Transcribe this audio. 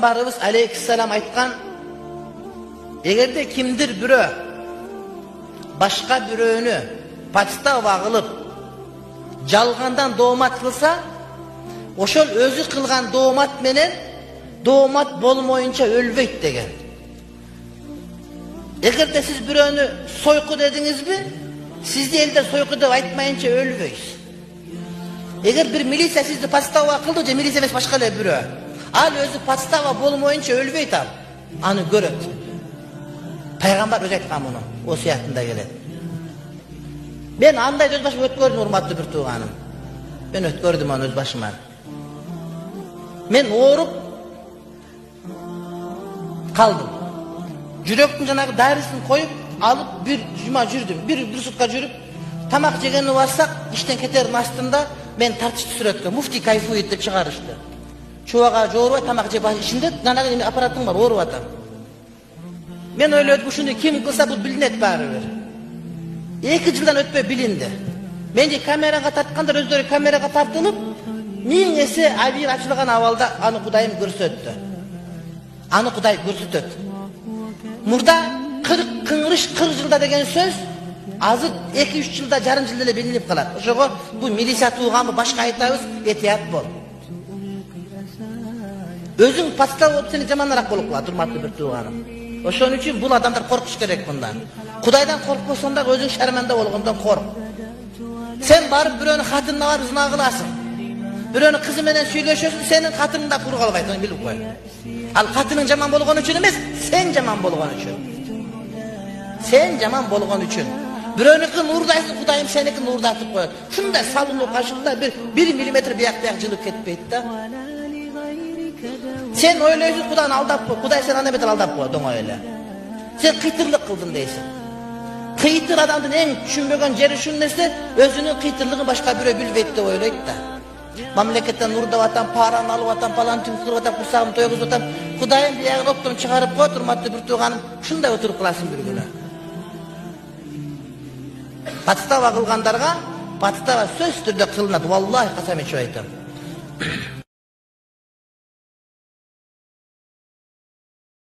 Пайгамбарыбыз алейхиссалам айткан, эгерде кимдир бирөө башка бирөөнү подстава кылып жалгандан доомат кылса, ошол өзү кылган доомат менен доомат болмоюнча өлбөйт деген. Эгерде сиз бирөөнү сойку дедиңизби, сизди элдер сойку деп айтмайынча өлбөйсүз. Эгер бир милиция сизди подстава кылды, же милиция эмес башка эле бирөө, ал өзү подстава болмоюнча өлбөйт, ал аны көрөт. Пайгамбар өзү айткан муну, осуятында келет. Мен андай өз башыма өткөрдүм, урматтуу бир тууганым. Мен өткөрдүм аны өз башыма. Мен ооруп калдым. Жүрөктүн жанагы дарысын коюп алып бир жума жүрдүм. Бир сутка жүрүп, тамак жегени барсак, иштен кетердин астында мен тартышты сүрөткө муфти кайфует деп чыгарышты. Чубага жоорубай тамак жеп ичинде жанагы аппаратың бар, ооруп атам. Мен ойлодум, ушуну ким кылса бул билинет баары бир. 2 жылдан өтпөй билинди. Менди камерага тарткандар өздөрү камерага тартылып, 1000 эсе абийир ачылган абалда аны Кудайым көрсөттү. Аны Кудай көрсөтөт. Мурда 40 жылда деген сөз азыр 2-3 жылда, жарым жылда эле билинип калат. Ошого бул милиция тууганбы, башка айтабыз, этият бол. Өзүң подстава болуп сени жаманыраак болуп калат, урматтуу бир тууганым. Ошон үчүн бул адамдар коркуш керек мындан. Кудайдан коркпосоң да өзүң шарманда болгондон корк. Сен барып бирөөнүн хатынына барып зына кыласың. Бирөөнүн кызы менен сүйлөшөсүң, сенин хатының да кур калбайт, аны билип кой. Ал хатының жаман болгон үчүн эмес, сен жаман болгон үчүн. Сен жаман болгон үчүн. Бирөөнүкү нурдайсың, Кудайым сеники нурдатып коет. Шундай салынуу кашыкта 1 миллиметр бияк жылып кетпейт да. Сен ойлойсуң, Кудайны алдап кой. Кудай сен аны бетер алдап кой, доңой эле. Сен кыйтырлык кылдың дейсиң. Кыйтыр адамдын эң түшүнбөгөн жери ушул нерсе, өзүнүн кыйтырлыгын башка бирөө билбейт деп ойлойт да. Мамлекеттен нурдап атам, параны алып атам, палантин кылып атам, курсагымды тойгузуп атам. Кудайым биягын оптон чыгарып кой, урматтуу бир тууганым, ушундай отуруп каласың бир күнү. Подстава кылгандарга подстава сөзсүз түрдө кылынат, валлахи касам ичип айтам.